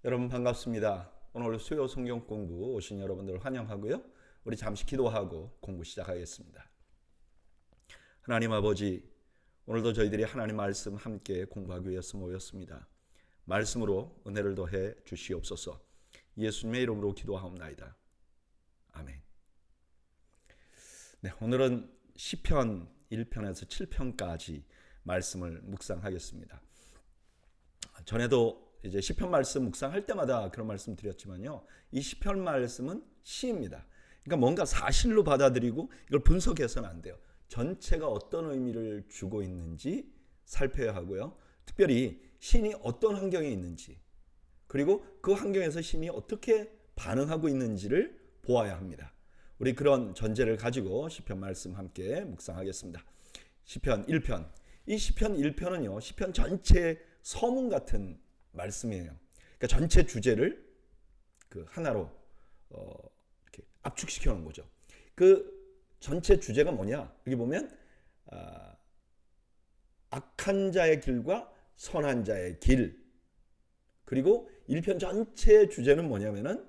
여러분 반갑습니다. 오늘 수요 성경 공부 오신 여러분들 환영하고요. 우리 잠시 기도하고 공부 시작하겠습니다. 하나님 아버지, 오늘도 저희들이 하나님 말씀 함께 공부하기 위해서 모였습니다. 말씀으로 은혜를 더해 주시옵소서. 예수님의 이름으로 기도하옵나이다. 아멘. 네, 오늘은 시편 1편에서 7편까지 말씀을 묵상하겠습니다. 전에도 이제 시편 말씀 묵상할 때마다 그런 말씀 드렸지만요. 이 시편 말씀은 시입니다. 그러니까 뭔가 사실로 받아들이고 이걸 분석해서는 안 돼요. 전체가 어떤 의미를 주고 있는지 살펴야 하고요. 특별히 신이 어떤 환경에 있는지, 그리고 그 환경에서 신이 어떻게 반응하고 있는지를 보아야 합니다. 우리 그런 전제를 가지고 시편 말씀 함께 묵상하겠습니다. 시편 1편. 이 시편 1편은요. 시편 전체의 서문 같은 말씀이에요. 그러니까 전체 주제를 그 하나로 이렇게 압축시켜 놓은 거죠. 그 전체 주제가 뭐냐? 여기 보면 악한 자의 길과 선한 자의 길. 그리고 1편 전체의 주제는 뭐냐면은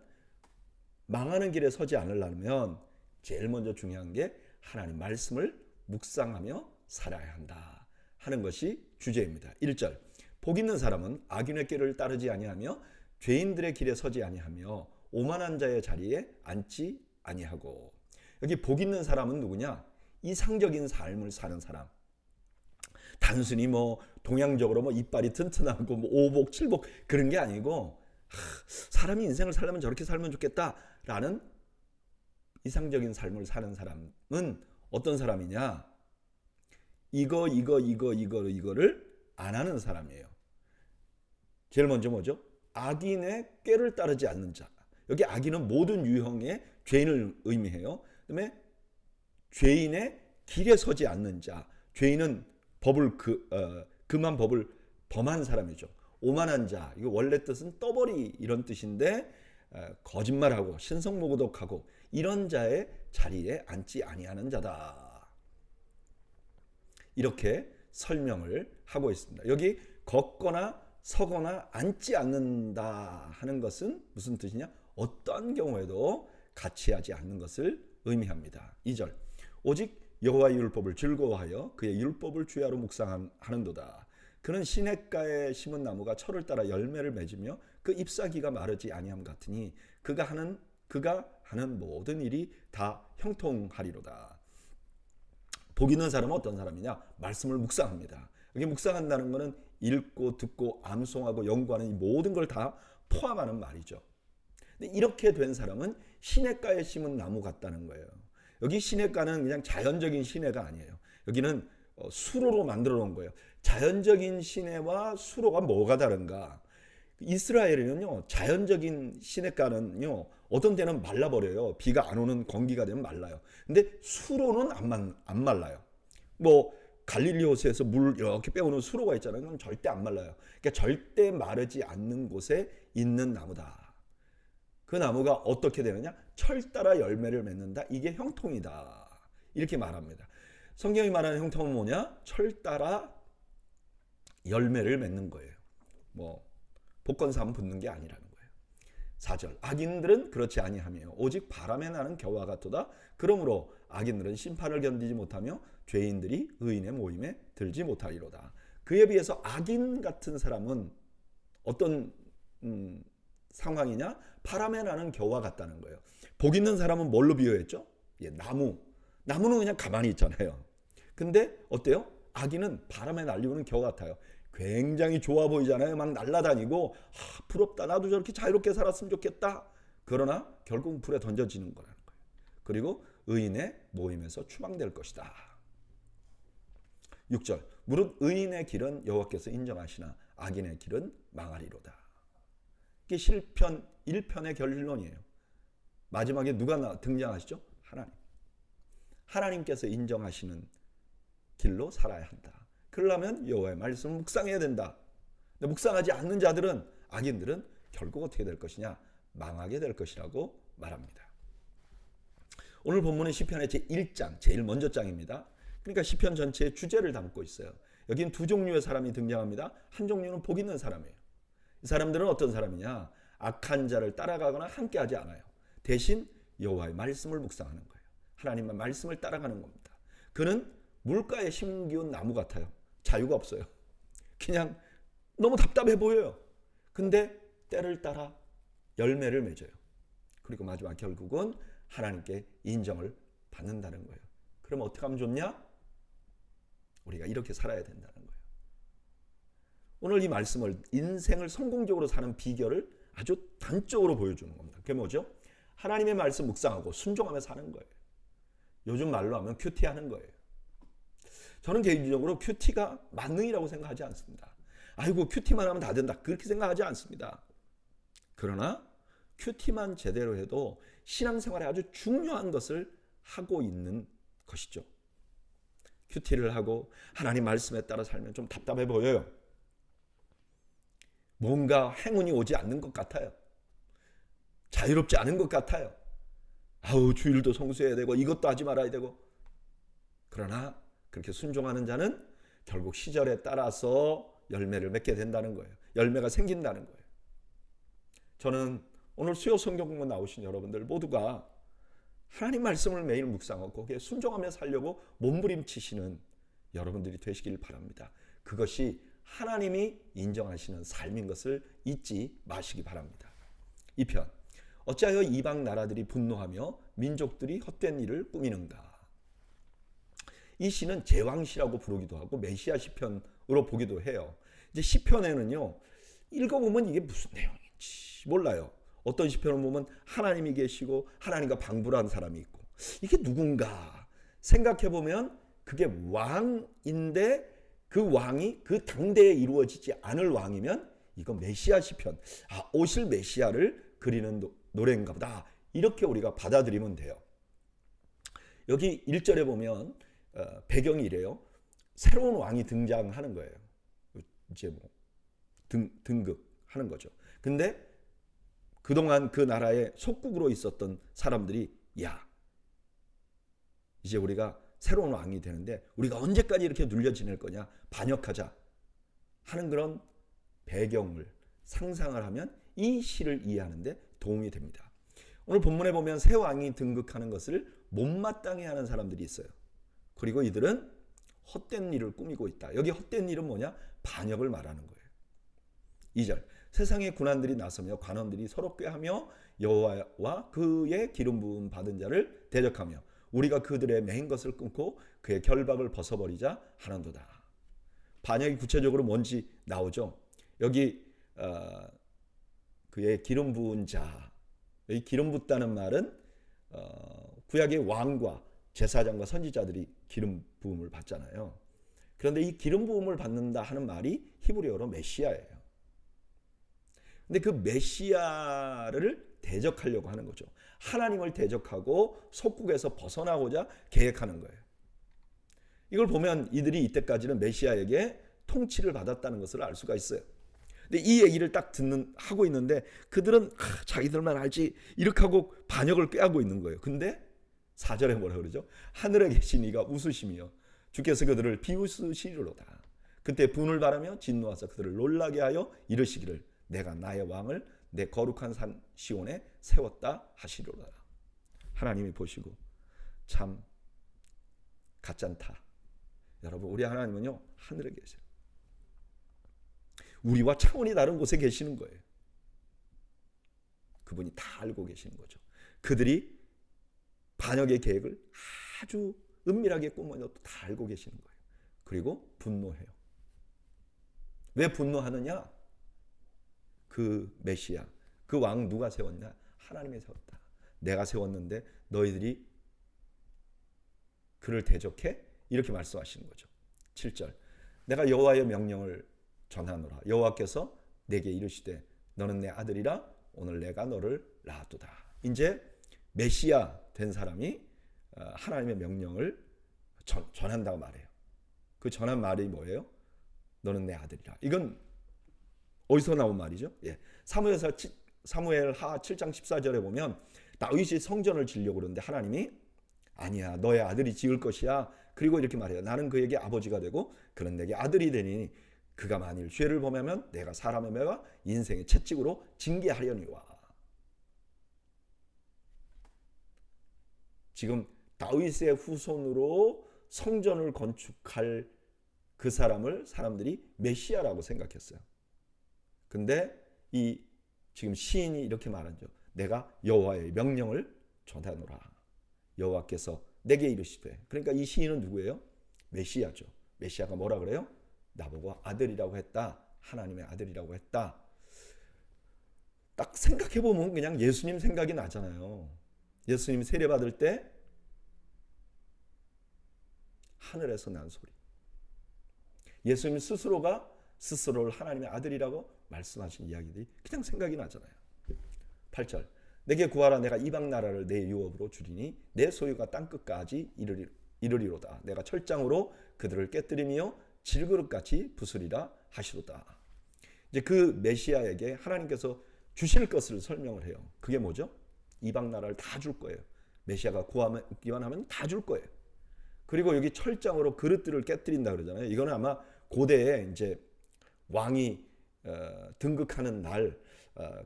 망하는 길에 서지 않으려면 제일 먼저 중요한 게 하나님 말씀을 묵상하며 살아야 한다 하는 것이 주제입니다. 1절. 복 있는 사람은 악인의 길을 따르지 아니하며 죄인들의 길에 서지 아니하며 오만한 자의 자리에 앉지 아니하고. 여기 복 있는 사람은 누구냐? 이상적인 삶을 사는 사람. 단순히 뭐 동양적으로 뭐 이빨이 튼튼하고 뭐 오복 칠복 그런 게 아니고 사람이 인생을 살려면 저렇게 살면 좋겠다라는 이상적인 삶을 사는 사람은 어떤 사람이냐? 이거를 안 하는 사람이에요. 제일 먼저 뭐죠? 악인의 꾀를 따르지 않는 자. 여기 악인은 모든 유형의 죄인을 의미해요. 그다음에 죄인의 길에 서지 않는 자. 죄인은 법을 금한 법을 범한 사람이죠. 오만한 자. 이거 원래 뜻은 떠벌이 이런 뜻인데 거짓말하고 신성모독하고 이런 자의 자리에 앉지 아니하는 자다. 이렇게 설명을 하고 있습니다. 여기 걷거나 서거나 앉지 않는다 하는 것은 무슨 뜻이냐? 어떤 경우에도 같이 하지 않는 것을 의미합니다. 2절. 오직 여호와의 율법을 즐거워하여 그의 율법을 주야로 묵상하는도다. 그는 시냇가에 심은 나무가 철을 따라 열매를 맺으며 그 잎사귀가 마르지 아니함 같으니 그가 하는 모든 일이 다 형통하리로다. 복 있는 사람은 어떤 사람이냐? 말씀을 묵상합니다. 여기 묵상한다는 것은 읽고 듣고 암송하고 연구하는 이 모든 걸 다 포함하는 말이죠. 근데 이렇게 된 사람은 시냇가에 심은 나무 같다는 거예요. 여기 시냇가는 그냥 자연적인 시내가 아니에요. 여기는 수로로 만들어 놓은 거예요. 자연적인 시내와 수로가 뭐가 다른가? 이스라엘에는요, 자연적인 시냇가는요, 어떤 때는 말라버려요. 비가 안 오는 건기가 되면 말라요. 근데 수로는 안 말라요. 뭐, 갈릴리 호수에서 물 이렇게 빼오는 수로가 있잖아요. 그건 절대 안 말라요. 그러니까 절대 마르지 않는 곳에 있는 나무다. 그 나무가 어떻게 되느냐? 철 따라 열매를 맺는다. 이게 형통이다. 이렇게 말합니다. 성경이 말하는 형통은 뭐냐? 철 따라 열매를 맺는 거예요. 뭐 복권사면 붙는 게 아니라는 거예요. 4절. 악인들은 그렇지 아니하며 오직 바람에 나는 겨와 같도다. 그러므로 악인들은 심판을 견디지 못하며 죄인들이 의인의 모임에 들지 못하리로다. 그에 비해서 악인 같은 사람은 어떤 상황이냐? 바람에 나는 겨와 같다는 거예요. 복 있는 사람은 뭘로 비유했죠? 예, 나무. 나무는 그냥 가만히 있잖아요. 근데 어때요? 악인은 바람에 날리우는 겨 같아요. 굉장히 좋아 보이잖아요. 막 날아다니고 부럽다. 나도 저렇게 자유롭게 살았으면 좋겠다. 그러나 결국 불에 던져지는 거라는 거예요. 그리고 의인의 모임에서 추방될 것이다. 6절. 무릇 의인의 길은 여호와께서 인정하시나 악인의 길은 망하리로다. 이게 시편 1편의 결론이에요. 마지막에 누가 등장하시죠? 하나님. 하나님께서 인정하시는 길로 살아야 한다. 그러려면 여호와의 말씀을 묵상해야 된다. 근데 묵상하지 않는 자들은, 악인들은 결국 어떻게 될 것이냐? 망하게 될 것이라고 말합니다. 오늘 본문은 시편의 제1장, 제일 먼저 장입니다. 그러니까 시편 전체의 주제를 담고 있어요. 여기는 두 종류의 사람이 등장합니다. 한 종류는 복 있는 사람이에요. 이 사람들은 어떤 사람이냐? 악한 자를 따라가거나 함께하지 않아요. 대신 여호와의 말씀을 묵상하는 거예요. 하나님의 말씀을 따라가는 겁니다. 그는 물가에 심기운 나무 같아요. 자유가 없어요. 그냥 너무 답답해 보여요. 근데 때를 따라 열매를 맺어요. 그리고 마지막 결국은 하나님께 인정을 받는다는 거예요. 그럼 어떻게 하면 좋냐? 우리가 이렇게 살아야 된다는 거예요. 오늘 이 말씀을 인생을 성공적으로 사는 비결을 아주 단적으로 보여주는 겁니다. 그게 뭐죠? 하나님의 말씀 묵상하고 순종하며 사는 거예요. 요즘 말로 하면 큐티하는 거예요. 저는 개인적으로 큐티가 만능이라고 생각하지 않습니다. 아이고 큐티만 하면 다 된다 그렇게 생각하지 않습니다. 그러나 큐티만 제대로 해도 신앙생활에 아주 중요한 것을 하고 있는 것이죠. 큐티를 하고 하나님 말씀에 따라 살면 좀 답답해 보여요. 뭔가 행운이 오지 않는 것 같아요. 자유롭지 않은 것 같아요. 아우 주일도 성수해야 되고 이것도 하지 말아야 되고. 그러나 그렇게 순종하는 자는 결국 시절에 따라서 열매를 맺게 된다는 거예요. 열매가 생긴다는 거예요. 저는 오늘 수요 성경 공부 나오신 여러분들 모두가 하나님 말씀을 매일 묵상하고 거기에 순종하며 살려고 몸부림치시는 여러분들이 되시길 바랍니다. 그것이 하나님이 인정하시는 삶인 것을 잊지 마시기 바랍니다. 2편 어찌하여 이방 나라들이 분노하며 민족들이 헛된 일을 꾸미는가. 이 시는 제왕시라고 부르기도 하고 메시아 시편으로 보기도 해요. 이제 시편에는요 읽어보면 이게 무슨 내용인지 몰라요. 어떤 시편을 보면 하나님이 계시고 하나님과 방불한 사람이 있고 이게 누군가 생각해보면 그게 왕인데 그 왕이 그 당대에 이루어지지 않을 왕이면 이거 메시아 시편, 오실 메시아를 그리는 노래인가 보다 이렇게 우리가 받아들이면 돼요. 여기 1절에 보면 배경이 이래요. 새로운 왕이 등장하는 거예요. 이제 뭐 등극하는 거죠. 근데 그동안 그 나라의 속국으로 있었던 사람들이 야 이제 우리가 새로운 왕이 되는데 우리가 언제까지 이렇게 눌려 지낼 거냐 반역하자 하는 그런 배경을 상상을 하면 이 시를 이해하는데 도움이 됩니다. 오늘 본문에 보면 새 왕이 등극하는 것을 못마땅해 하는 사람들이 있어요. 그리고 이들은 헛된 일을 꾸미고 있다. 여기 헛된 일은 뭐냐? 반역을 말하는 거예요. 2절 세상의 군관들이 나서며 관원들이 서로 꾀하며 여호와와 그의 기름 부음 받은 자를 대적하며 우리가 그들의 맹 것을 끊고 그의 결박을 벗어버리자 하는도다. 반역이 구체적으로 뭔지 나오죠. 여기 그의 기름 부은 자, 여기 기름 붓다는 말은 구약의 왕과 제사장과 선지자들이 기름 부음을 받잖아요. 그런데 이 기름 부음을 받는다 하는 말이 히브리어로 메시아예요. 근데 그 메시아를 대적하려고 하는 거죠. 하나님을 대적하고 속국에서 벗어나고자 계획하는 거예요. 이걸 보면 이들이 이때까지는 메시아에게 통치를 받았다는 것을 알 수가 있어요. 근데 이 얘기를 딱 하고 있는데 그들은 자기들만 알지 이렇게 하고 반역을 꾀하고 있는 거예요. 근데 4절에 뭐라 그러죠? 하늘에 계신 이가 웃으시며 주께서 그들을 비웃으시리로다. 그때 분을 바라며 진노하사 그들을 놀라게 하여 이르시기를 내가 나의 왕을 내 거룩한 산 시온에 세웠다 하시리로다. 하나님이 보시고 참 가짠다. 여러분 우리 하나님은요 하늘에 계세요. 우리와 차원이 다른 곳에 계시는 거예요. 그분이 다 알고 계시는 거죠. 그들이 반역의 계획을 아주 은밀하게 꾸며도 다 알고 계시는 거예요. 그리고 분노해요. 왜 분노하느냐? 그 메시아, 그 왕 누가 세웠냐? 하나님이 세웠다. 내가 세웠는데 너희들이 그를 대적해? 이렇게 말씀하시는 거죠. 7절 내가 여호와의 명령을 전하노라. 여호와께서 내게 이르시되 너는 내 아들이라 오늘 내가 너를 낳았도다. 이제 메시아 된 사람이 하나님의 명령을 전한다고 말해요. 그 전한 말이 뭐예요? 너는 내 아들이라. 이건 어디서 나온 말이죠? 예. 사무엘하 7장 14절에 보면 다윗이 성전을 지으려고 그러는데 하나님이 아니야 너의 아들이 지을 것이야. 그리고 이렇게 말해요. 나는 그에게 아버지가 되고 그는 내게 아들이 되니 그가 만일 죄를 범하면 내가 사람의 매와 인생의 채찍으로 징계하려니와. 지금 다윗의 후손으로 성전을 건축할 그 사람을 사람들이 메시아라고 생각했어요. 근데 이 지금 시인이 이렇게 말하죠. 내가 여호와의 명령을 전하노라. 여호와께서 내게 이르시되. 그러니까 이 시인은 누구예요? 메시아죠. 메시아가 뭐라 그래요? 나보고 아들이라고 했다. 하나님의 아들이라고 했다. 딱 생각해보면 그냥 예수님 생각이 나잖아요. 예수님 세례받을 때 하늘에서 난 소리. 예수님 스스로가 스스로를 하나님의 아들이라고 말씀하신 이야기들이 그냥 생각이 나잖아요. 8절 내게 구하라. 내가 이방 나라를 내 유업으로 주리니 내 소유가 땅끝까지 이르리로다. 내가 철장으로 그들을 깨뜨리며 질그릇같이 부수리라 하시로다. 이제 그 메시아에게 하나님께서 주실 것을 설명을 해요. 그게 뭐죠? 이방 나라를 다 줄 거예요. 메시아가 구하기만 하면 다 줄 거예요. 그리고 여기 철장으로 그릇들을 깨뜨린다 그러잖아요. 이거는 아마 고대에 이제 왕이 등극하는 날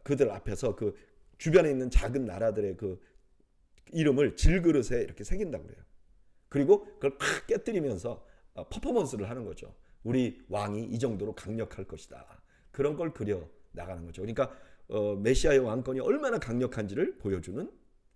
그들 앞에서 그 주변에 있는 작은 나라들의 그 이름을 질그릇에 이렇게 새긴다고 그래요. 그리고 그걸 팍 깨뜨리면서 퍼포먼스를 하는 거죠. 우리 왕이 이 정도로 강력할 것이다. 그런 걸 그려 나가는 거죠. 그러니까 메시아의 왕권이 얼마나 강력한지를 보여주는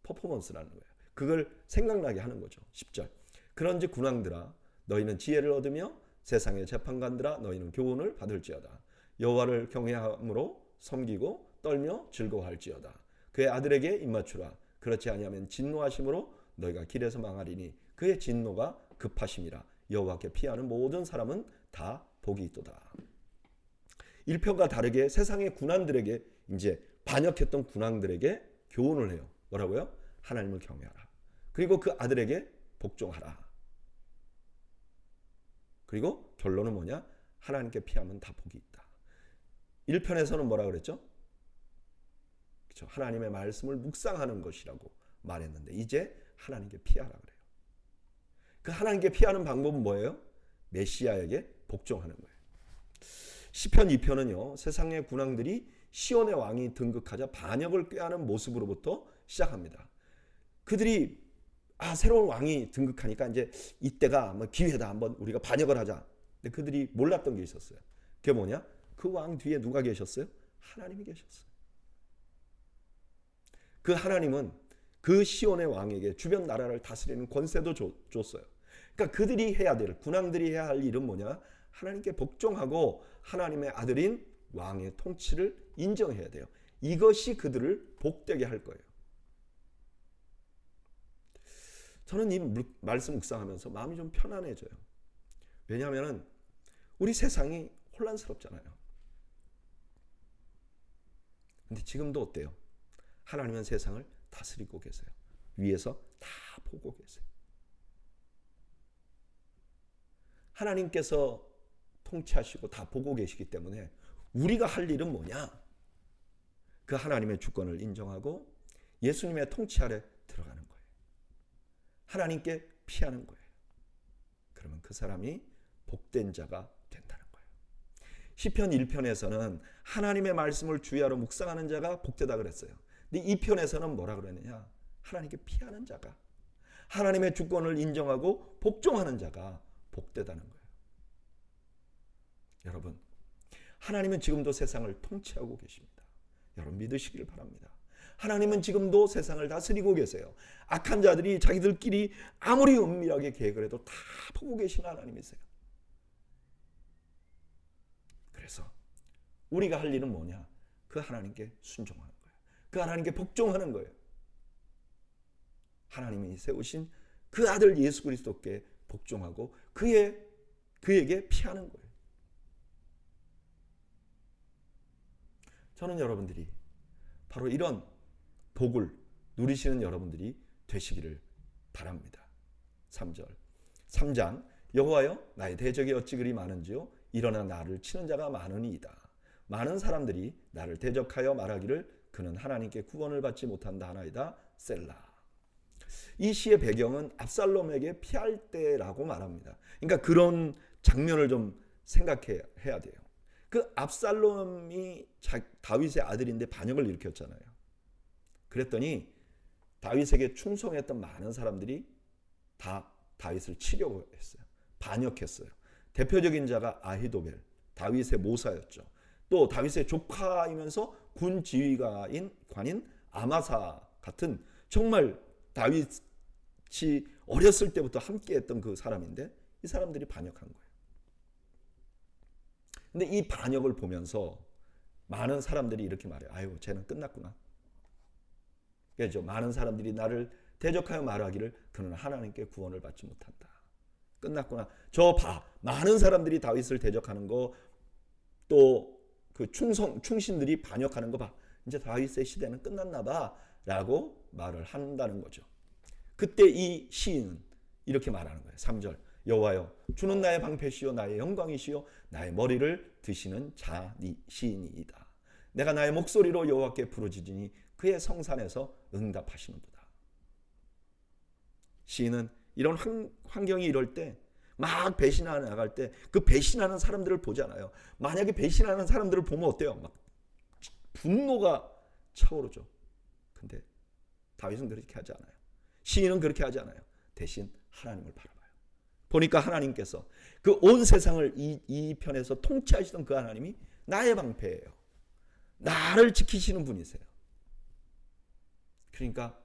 퍼포먼스라는 거예요. 그걸 생각나게 하는 거죠. 10절 그런즉 군왕들아 너희는 지혜를 얻으며 세상의 재판관들아 너희는 교훈을 받을지어다. 여호와를 경외함으로 섬기고 떨며 즐거워할지어다. 그의 아들에게 입맞추라. 그렇지 아니하면 진노하심으로 너희가 길에서 망하리니 그의 진노가 급하심이라. 여호와께 피하는 모든 사람은 다 복이 있도다. 1편과 다르게 세상의 군왕들에게 이제 반역했던 군왕들에게 교훈을 해요. 뭐라고요? 하나님을 경외하라. 그리고 그 아들에게 복종하라. 그리고 결론은 뭐냐? 하나님께 피하면 다 복이 있다. 1편에서는 뭐라 그랬죠? 그렇죠? 하나님의 말씀을 묵상하는 것이라고 말했는데 이제 하나님께 피하라 그래요. 그 하나님께 피하는 방법은 뭐예요? 메시아에게 복종하는 거예요. 시편 2편은요. 세상의 군왕들이 시온의 왕이 등극하자 반역을 꾀하는 모습으로부터 시작합니다. 그들이 새로운 왕이 등극하니까 이제 이때가 기회다. 한번 우리가 반역을 하자. 근데 그들이 몰랐던 게 있었어요. 그게 뭐냐? 그 왕 뒤에 누가 계셨어요? 하나님이 계셨어요. 그 하나님은 그 시온의 왕에게 주변 나라를 다스리는 권세도 줬어요. 그러니까 그들이 해야 될, 군왕들이 해야 할 일은 뭐냐? 하나님께 복종하고 하나님의 아들인 왕의 통치를 인정해야 돼요. 이것이 그들을 복되게 할 거예요. 저는 이 말씀 묵상하면서 마음이 좀 편안해져요. 왜냐하면 우리 세상이 혼란스럽잖아요. 근데 지금도 어때요? 하나님은 세상을 다스리고 계세요. 위에서 다 보고 계세요. 하나님께서 통치하시고 다 보고 계시기 때문에 우리가 할 일은 뭐냐? 그 하나님의 주권을 인정하고 예수님의 통치 아래 들어가는 거예요. 하나님께 피하는 거예요. 그러면 그 사람이 복된 자가 된다는 거예요. 시편 1편에서는 하나님의 말씀을 주야로 묵상하는 자가 복되다 그랬어요. 근데 2편에서는 뭐라 그러느냐? 하나님께 피하는 자가, 하나님의 주권을 인정하고 복종하는 자가 복되다는 거예요. 여러분, 하나님은 지금도 세상을 통치하고 계십니다. 여러분 믿으시길 바랍니다. 하나님은 지금도 세상을 다스리고 계세요. 악한 자들이 자기들끼리 아무리 은밀하게 계획을 해도 다 보고 계신 하나님이세요. 그래서 우리가 할 일은 뭐냐? 그 하나님께 순종하는 거예요. 그 하나님께 복종하는 거예요. 하나님이 세우신 그 아들 예수 그리스도께 복종하고 그에게 피하는 거예요. 저는 여러분들이 바로 이런 복을 누리시는 여러분들이 되시기를 바랍니다. 3절 3장 여호와여 나의 대적이 어찌 그리 많은지요 일어나 나를 치는 자가 많으니이다. 많은 사람들이 나를 대적하여 말하기를 그는 하나님께 구원을 받지 못한다 하나이다. 셀라. 이 시의 배경은 압살롬에게 피할 때라고 말합니다. 그러니까 그런 장면을 좀 생각해야 돼요. 그 압살롬이 다윗의 아들인데 반역을 일으켰잖아요. 그랬더니 다윗에게 충성했던 많은 사람들이 다 다윗을 치려고 했어요. 반역했어요. 대표적인 자가 아히도벨, 다윗의 모사였죠. 또 다윗의 조카이면서 군 지휘관인 아마사 같은 정말 다윗이 어렸을 때부터 함께했던 그 사람인데 이 사람들이 반역한 거예요. 근데 이 반역을 보면서 많은 사람들이 이렇게 말해요. 아유, 쟤는 끝났구나. 그렇죠. 많은 사람들이 나를 대적하여 말하기를 그는 하나님께 구원을 받지 못한다. 끝났구나. 저 봐. 많은 사람들이 다윗을 대적하는 거, 또 그 충신들이 반역하는 거 봐. 이제 다윗의 시대는 끝났나 봐. 라고 말을 한다는 거죠. 그때 이 시인은 이렇게 말하는 거예요. 3절. 여호와여, 주는 나의 방패시요 나의 영광이시요 나의 머리를 드시는 시인이이다. 내가 나의 목소리로 여호와께 부르짖으니 그의 성산에서 응답하시는도다. 시인은 이런 환경이 이럴 때 막 배신하러 나갈 때 그 배신하는 사람들을 보잖아요. 만약에 배신하는 사람들을 보면 어때요? 막 분노가 차오르죠. 근데 다윗은 그렇게 하지 않아요. 시인은 그렇게 하지 않아요. 대신 하나님을 바라봐요. 보니까 하나님께서 그 온 세상을 이 편에서 통치하시던 그 하나님이 나의 방패예요. 나를 지키시는 분이세요. 그러니까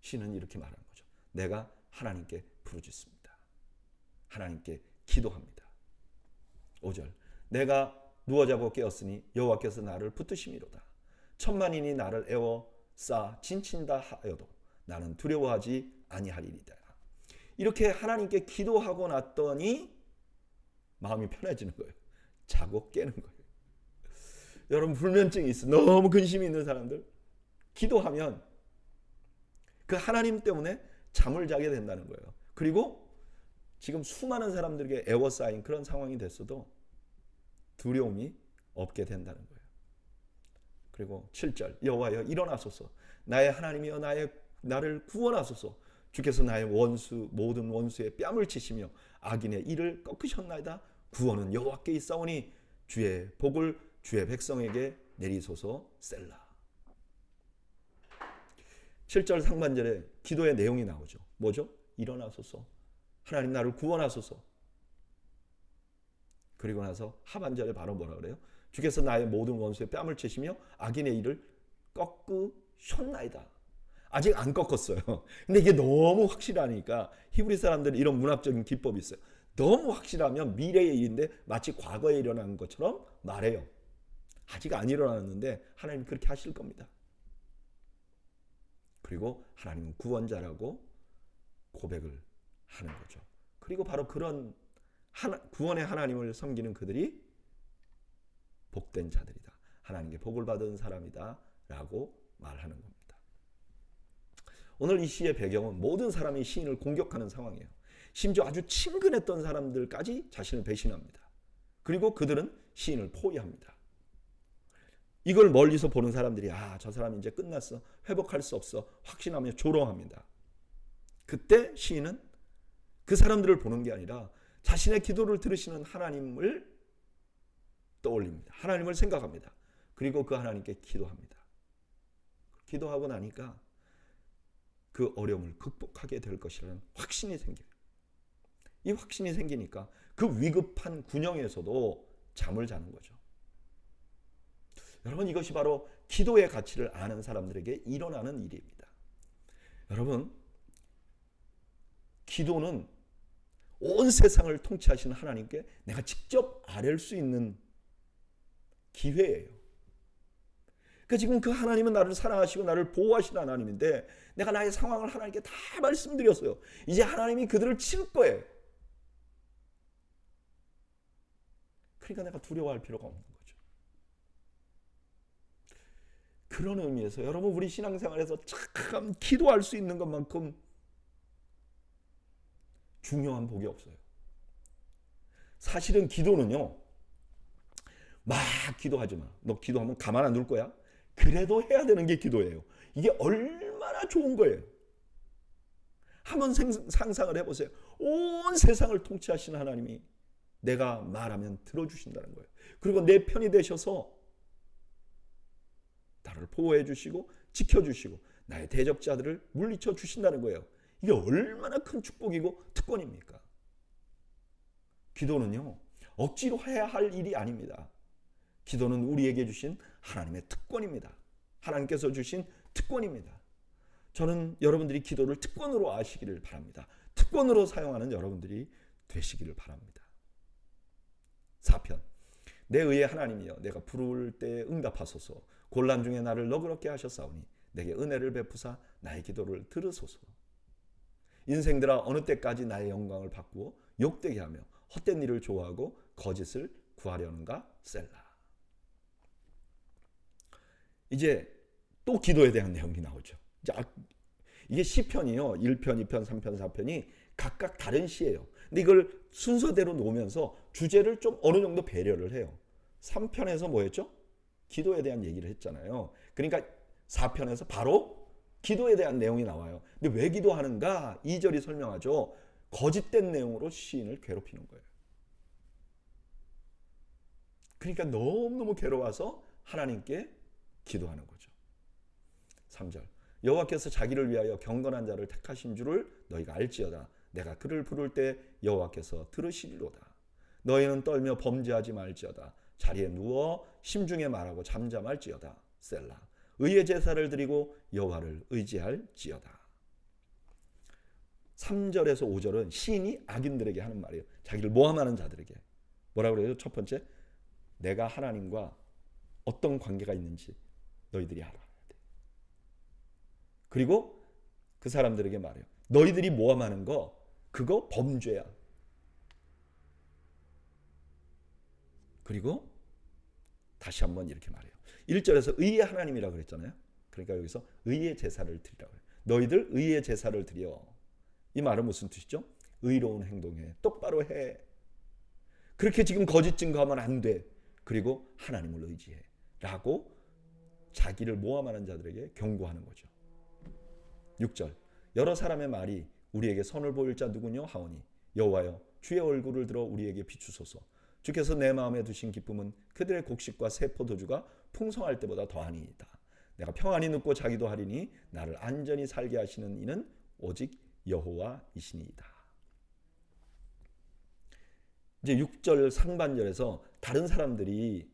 시인은 이렇게 말하는 거죠. 내가 하나님께 부르짖습니다. 하나님께 기도합니다. 5절. 내가 누워자고 깨었으니 여호와께서 나를 붙드심이로다. 천만인이 나를 에워싸 진친다 하여도 나는 두려워하지 아니하리이다. 이렇게 하나님께 기도하고 났더니 마음이 편해지는 거예요. 자고 깨는 거예요. 여러분 불면증이 있어. 너무 근심이 있는 사람들 기도하면 그 하나님 때문에 잠을 자게 된다는 거예요. 그리고 지금 수많은 사람들에게 애워싸인 그런 상황이 됐어도 두려움이 없게 된다는 거예요. 그리고 7절. 여호와여 일어나소서. 나의 하나님이여 나를 구원하소서. 주께서 나의 모든 원수의 뺨을 치시며 악인의 이를 꺾으셨나이다. 구원은 여호와께 있사오니 주의 복을 주의 백성에게 내리소서. 셀라. 7절 상반절에 기도의 내용이 나오죠. 뭐죠? 일어나소서. 하나님 나를 구원하소서. 그리고 나서 하반절에 바로 뭐라 그래요? 주께서 나의 모든 원수의 뺨을 치시며 악인의 이를 꺾으셨나이다. 아직 안 꺾었어요. 근데 이게 너무 확실하니까 히브리 사람들은 이런 문학적인 기법이 있어요. 너무 확실하면 미래의 일인데 마치 과거에 일어난 것처럼 말해요. 아직 안 일어났는데 하나님 그렇게 하실 겁니다. 그리고 하나님은 구원자라고 고백을 하는 거죠. 그리고 바로 그런 구원의 하나님을 섬기는 그들이 복된 자들이다. 하나님께 복을 받은 사람이다. 라고 말하는 겁니다. 오늘 이 시의 배경은 모든 사람이 시인을 공격하는 상황이에요. 심지어 아주 친근했던 사람들까지 자신을 배신합니다. 그리고 그들은 시인을 포위합니다. 이걸 멀리서 보는 사람들이 저 사람이 이제 끝났어. 회복할 수 없어. 확신하며 조롱합니다. 그때 시인은 그 사람들을 보는 게 아니라 자신의 기도를 들으시는 하나님을 떠올립니다. 하나님을 생각합니다. 그리고 그 하나님께 기도합니다. 기도하고 나니까 그 어려움을 극복하게 될 것이라는 확신이 생겨요. 이 확신이 생기니까 그 위급한 군영에서도 잠을 자는 거죠. 여러분 이것이 바로 기도의 가치를 아는 사람들에게 일어나는 일입니다. 여러분 기도는 온 세상을 통치하시는 하나님께 내가 직접 아뢰 수 있는 기회예요. 그러니까 지금 그 하나님은 나를 사랑하시고 나를 보호하시는 하나님인데 내가 나의 상황을 하나님께 다 말씀드렸어요. 이제 하나님이 그들을 칠 거예요. 그러니까 내가 두려워할 필요가 없는 거죠. 그런 의미에서 여러분 우리 신앙생활에서 참 기도할 수 있는 것만큼 중요한 복이 없어요. 사실은 기도는요. 막 기도하지 마. 너 기도하면 가만 안 둘 거야? 그래도 해야 되는 게 기도예요. 이게 얼마나 좋은 거예요. 한번 상상을 해보세요. 온 세상을 통치하시는 하나님이 내가 말하면 들어주신다는 거예요. 그리고 내 편이 되셔서 나를 보호해 주시고 지켜주시고 나의 대적자들을 물리쳐 주신다는 거예요. 이게 얼마나 큰 축복이고 특권입니까? 기도는요, 억지로 해야 할 일이 아닙니다. 기도는 우리에게 주신 하나님의 특권입니다. 하나님께서 주신 특권입니다. 저는 여러분들이 기도를 특권으로 아시기를 바랍니다. 특권으로 사용하는 여러분들이 되시기를 바랍니다. 4편. 내 의의 하나님이여 내가 부를 때 응답하소서. 곤란 중에 나를 너그럽게 하셨사오니 내게 은혜를 베푸사 나의 기도를 들으소서. 인생들아 어느 때까지 나의 영광을 바꾸어 욕되게 하며 헛된 일을 좋아하고 거짓을 구하려는가 셀라. 이제 또 기도에 대한 내용이 나오죠. 이게 시편이요. 1편, 2편, 3편, 4편이 각각 다른 시예요. 근데 이걸 순서대로 놓으면서 주제를 좀 어느 정도 배려를 해요. 3편에서 뭐였죠? 기도에 대한 얘기를 했잖아요. 그러니까 4편에서 바로 기도에 대한 내용이 나와요. 근데 왜 기도하는가? 2절이 설명하죠. 거짓된 내용으로 시인을 괴롭히는 거예요. 그러니까 너무너무 괴로워서 하나님께 기도하는 거죠. 3절. 여호와께서 자기를 위하여 경건한 자를 택하신 줄을 너희가 알지어다. 내가 그를 부를 때 여호와께서 들으시리로다. 너희는 떨며 범죄하지 말지어다. 자리에 누워 심중에 말하고 잠잠할지어다. 셀라. 의의 제사를 드리고 여호와를 의지할지어다. 3절에서 5절은 시인이 악인들에게 하는 말이에요. 자기를 모함하는 자들에게. 뭐라고 그래요? 첫 번째, 내가 하나님과 어떤 관계가 있는지 너희들이 알아야 돼. 그리고 그 사람들에게 말해요. 너희들이 모함하는 거 그거 범죄야. 그리고 다시 한번 이렇게 말해요. 1절에서 의의 하나님이라고 그랬잖아요. 그러니까 여기서 의의 제사를 드리라고 해요. 너희들 의의 제사를 드려. 이 말은 무슨 뜻이죠? 의로운 행동해. 똑바로 해. 그렇게 지금 거짓 증거하면 안 돼. 그리고 하나님을 의지해. 라고 자기를 모함하는 자들에게 경고하는 거죠. 6절. 여러 사람의 말이 우리에게 선을 보일 자 누구뇨 하오니 여호와여 주의 얼굴을 들어 우리에게 비추소서. 주께서 내 마음에 두신 기쁨은 그들의 곡식과 새 포도주가 풍성할 때보다 더하니이다. 내가 평안히 눕고 자기도 하리니 나를 안전히 살게 하시는 이는 오직 여호와이시니이다. 이제 6절 상반절에서 다른 사람들이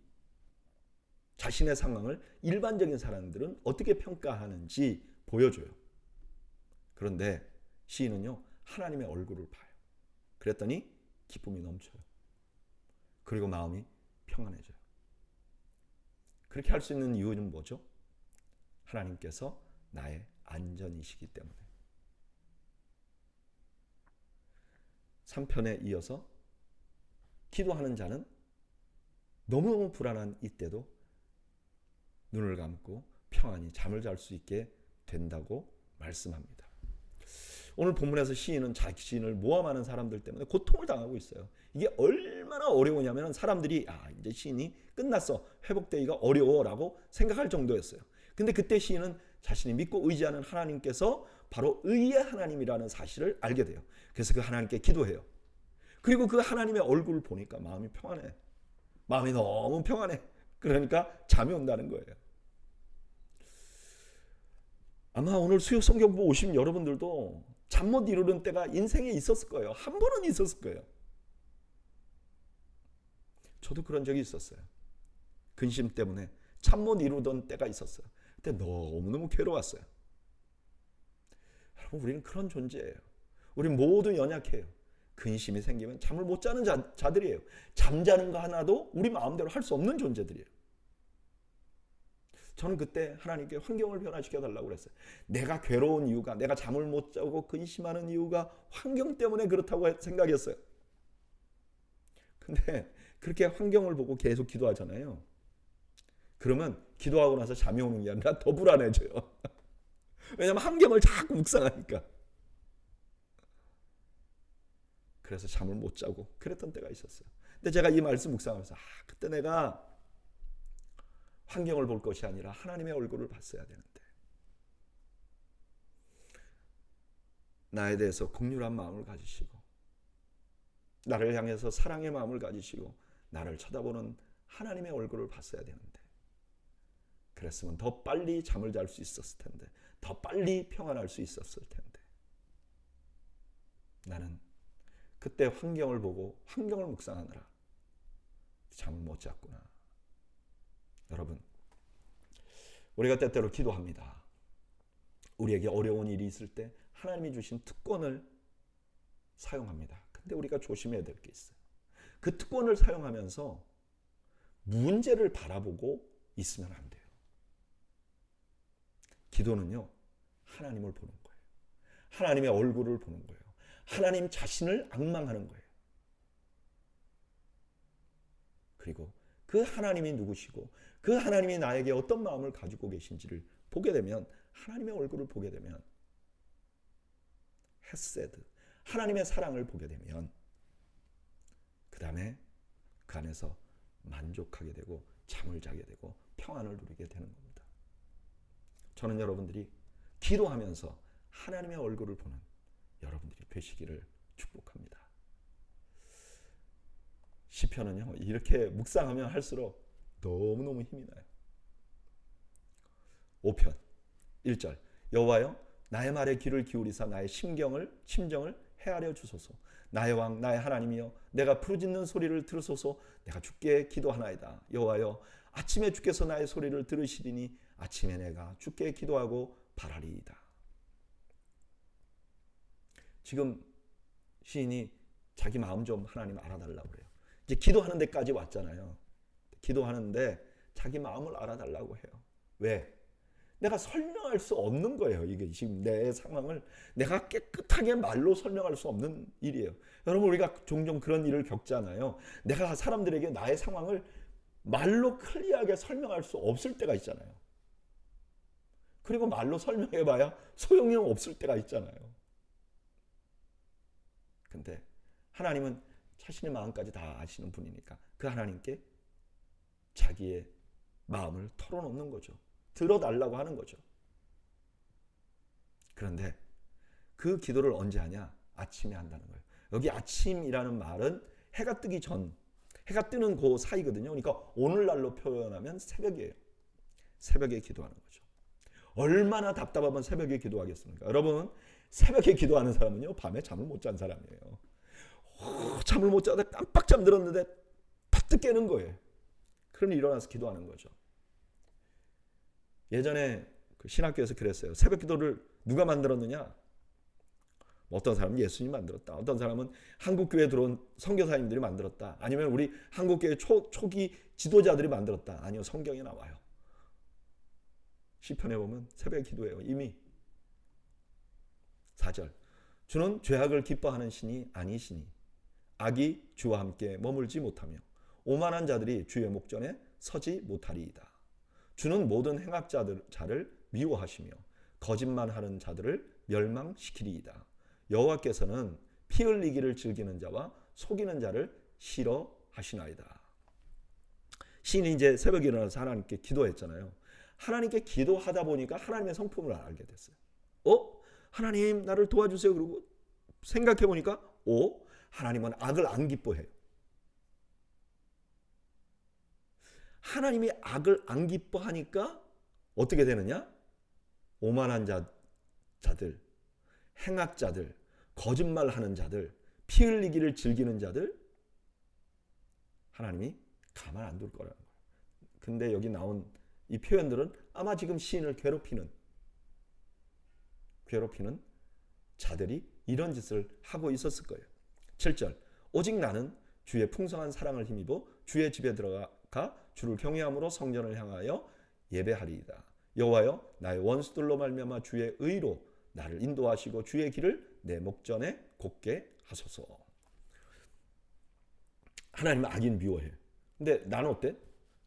자신의 상황을 일반적인 사람들은 어떻게 평가하는지 보여줘요. 그런데 시인은요, 하나님의 얼굴을 봐요. 그랬더니 기쁨이 넘쳐요. 그리고 마음이 평안해져요. 그렇게 할 수 있는 이유는 뭐죠? 하나님께서 나의 안전이시기 때문에. 3편에 이어서 기도하는 자는 너무너무 불안한 이때도 눈을 감고 평안히 잠을 잘 수 있게 된다고 말씀합니다. 오늘 본문에서 시인은 자신을 모함하는 사람들 때문에 고통을 당하고 있어요. 이게 얼마나 어려우냐면 사람들이 이제 시인이 끝났어. 회복되기가 어려워라고 생각할 정도였어요. 근데 그때 시인은 자신이 믿고 의지하는 하나님께서 바로 의의 하나님이라는 사실을 알게 돼요. 그래서 그 하나님께 기도해요. 그리고 그 하나님의 얼굴을 보니까 마음이 평안해. 마음이 너무 평안해. 그러니까 잠이 온다는 거예요. 아마 오늘 수요 성경부 오신 여러분들도 잠 못 이루는 때가 인생에 있었을 거예요. 한 번은 있었을 거예요. 저도 그런 적이 있었어요. 근심 때문에 잠 못 이루던 때가 있었어요. 그때 너무너무 괴로웠어요. 여러분, 우리는 그런 존재예요. 우리 모두 연약해요. 근심이 생기면 잠을 못 자는 자들이에요. 잠자는 거 하나도 우리 마음대로 할 수 없는 존재들이에요. 저는 그때 하나님께 환경을 변화시켜 달라고 그랬어요. 내가 괴로운 이유가, 내가 잠을 못 자고 근심하는 이유가 환경 때문에 그렇다고 생각했어요. 근데 그렇게 환경을 보고 계속 기도하잖아요. 그러면 기도하고 나서 잠이 오는 게 아니라 더 불안해져요. 왜냐하면 환경을 자꾸 묵상하니까. 그래서 잠을 못 자고 그랬던 때가 있었어요. 근데 제가 이 말씀 묵상하면서 그때 내가 환경을 볼 것이 아니라 하나님의 얼굴을 봤어야 되는데, 나에 대해서 긍휼한 마음을 가지시고 나를 향해서 사랑의 마음을 가지시고 나를 쳐다보는 하나님의 얼굴을 봤어야 되는데, 그랬으면 더 빨리 잠을 잘 수 있었을 텐데, 더 빨리 평안할 수 있었을 텐데, 나는 그때 환경을 보고 환경을 묵상하느라 잠을 못 잤구나. 여러분, 우리가 때때로 기도합니다. 우리에게 어려운 일이 있을 때 하나님이 주신 특권을 사용합니다. 근데 우리가 조심해야 될 게 있어요. 그 특권을 사용하면서 문제를 바라보고 있으면 안 돼요. 기도는요, 하나님을 보는 거예요. 하나님의 얼굴을 보는 거예요. 하나님 자신을 앙망하는 거예요. 그리고 그 하나님이 누구시고 그 하나님이 나에게 어떤 마음을 가지고 계신지를 보게 되면, 하나님의 얼굴을 보게 되면, 헤세드, 하나님의 사랑을 보게 되면, 그 다음에 그 안에서 만족하게 되고 잠을 자게 되고 평안을 누리게 되는 겁니다. 저는 여러분들이 기도하면서 하나님의 얼굴을 보는 여러분들이 되시기를 축복합니다. 시편은요, 이렇게 묵상하면 할수록 너무너무 힘이 나요. 5편 1절, 여호와여 나의 말에 귀를 기울이사 나의 심정을 헤아려 주소서. 나의 왕 나의 하나님이여 내가 부르짖는 소리를 들으소서. 내가 주께 기도하나이다. 여호와여 아침에 주께서 나의 소리를 들으시리니 아침에 내가 주께 기도하고 바라리이다. 지금 시인이 자기 마음 좀 하나님 알아달라고 그래요. 이제 기도하는 데까지 왔잖아요. 기도하는데 자기 마음을 알아달라고 해요. 왜? 내가 설명할 수 없는 거예요. 이게 지금 내 상황을 내가 깨끗하게 말로 설명할 수 없는 일이에요. 여러분, 우리가 종종 그런 일을 겪잖아요. 내가 사람들에게 나의 상황을 말로 클리어하게 설명할 수 없을 때가 있잖아요. 그리고 말로 설명해봐야 소용이 없을 때가 있잖아요. 근데 하나님은 자신의 마음까지 다 아시는 분이니까 그 하나님께 자기의 마음을 털어놓는 거죠. 들어달라고 하는 거죠. 그런데 그 기도를 언제 하냐? 아침에 한다는 거예요. 여기 아침이라는 말은 해가 뜨기 전, 해가 뜨는 그 사이거든요. 그러니까 오늘날로 표현하면 새벽이에요. 새벽에 기도하는 거죠. 얼마나 답답하면 새벽에 기도하겠습니까? 여러분, 새벽에 기도하는 사람은요, 밤에 잠을 못 잔 사람이에요. 잠을 못 자다 깜빡 잠들었는데 파뜩 깨는 거예요. 그러니 일어나서 기도하는 거죠. 예전에 그 신학교에서 그랬어요. 새벽 기도를 누가 만들었느냐? 어떤 사람은 예수님이 만들었다. 어떤 사람은 한국교회에 들어온 선교사님들이 만들었다. 아니면 우리 한국교회 초기 지도자들이 만들었다. 아니요, 성경에 나와요. 시편에 보면 새벽 기도예요. 이미 4절, 주는 죄악을 기뻐하는 신이 아니시니 악이 주와 함께 머물지 못하며 오만한 자들이 주의 목전에 서지 못하리이다. 주는 모든 행악자를 미워하시며 거짓말하는 자들을 멸망시키리이다. 여호와께서는 피 흘리기를 즐기는 자와 속이는 자를 싫어하시나이다. 시인이 이제 새벽에 일어나서 하나님께 기도했잖아요. 하나님께 기도하다 보니까 하나님의 성품을 알게 됐어요. 하나님 나를 도와주세요. 그러고 생각해 보니까 하나님은 악을 안 기뻐해요. 하나님이 악을 안 기뻐하니까 어떻게 되느냐? 오만한 자들, 행악자들, 거짓말하는 자들, 피 흘리기를 즐기는 자들, 하나님이 가만 안 둘 거라는 거예요. 근데 여기 나온 이 표현들은 아마 지금 시인을 괴롭히는 자들이 이런 짓을 하고 있었을 거예요. 7절, 오직 나는 주의 풍성한 사랑을 힘입어 주의 집에 들어가 주를 경외함으로 성전을 향하여 예배하리이다. 여호와여 나의 원수들로 말미암아 주의 의로 나를 인도하시고 주의 길을 내 목전에 곱게 하소서. 하나님은 악인 미워해. 근데 나는 어때?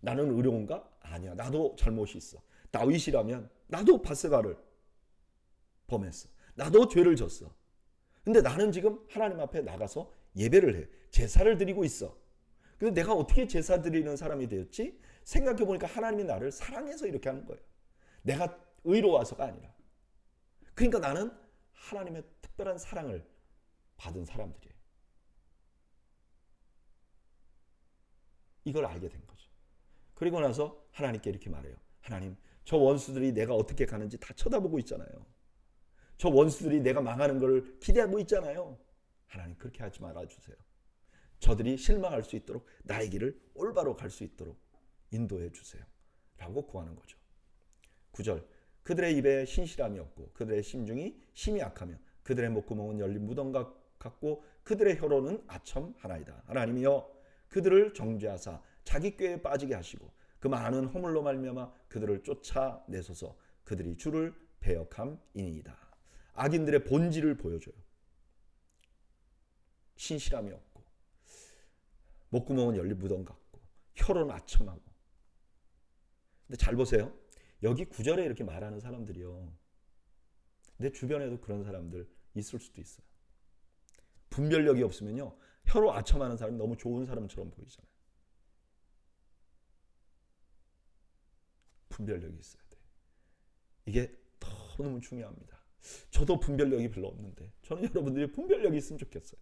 나는 의로운가? 아니야. 나도 잘못이 있어. 다윗이라면 나도 바세바를 범했어. 나도 죄를 졌어. 근데 나는 지금 하나님 앞에 나가서 예배를 해. 제사를 드리고 있어. 근데 내가 어떻게 제사 드리는 사람이 되었지? 생각해보니까 하나님이 나를 사랑해서 이렇게 하는 거예요. 내가 의로워서가 아니라. 그러니까 나는 하나님의 특별한 사랑을 받은 사람들이에요. 이걸 알게 된 거죠. 그리고 나서 하나님께 이렇게 말해요. 하나님, 저 원수들이 내가 어떻게 가는지 다 쳐다보고 있잖아요. 저 원수들이 내가 망하는 걸 기대하고 있잖아요. 하나님, 그렇게 하지 말아주세요. 저들이 실망할 수 있도록 나의 길을 올바로 갈 수 있도록 인도해 주세요. 라고 구하는 거죠. 9절, 그들의 입에 신실함이 없고 그들의 심중이 심히 약하며 그들의 목구멍은 열린 무덤 같고 그들의 혀로는 아첨하나이다. 하나님이여, 그들을 정죄하사 자기 꾀에 빠지게 하시고 그 많은 허물로 말미암아 그들을 쫓아내소서. 그들이 주를 배역함이니이다. 악인들의 본질을 보여줘요. 신실함이 없고 목구멍은 열린 무덤 같고 혀로는 아첨하고. 근데 잘 보세요. 여기 9절에 이렇게 말하는 사람들이요, 내 주변에도 그런 사람들 있을 수도 있어요. 분별력이 없으면요, 혀로 아첨하는 사람이 너무 좋은 사람처럼 보이잖아요. 분별력이 있어야 돼. 이게 너무 중요합니다. 저도 분별력이 별로 없는데 저는 여러분들이 분별력이 있으면 좋겠어요.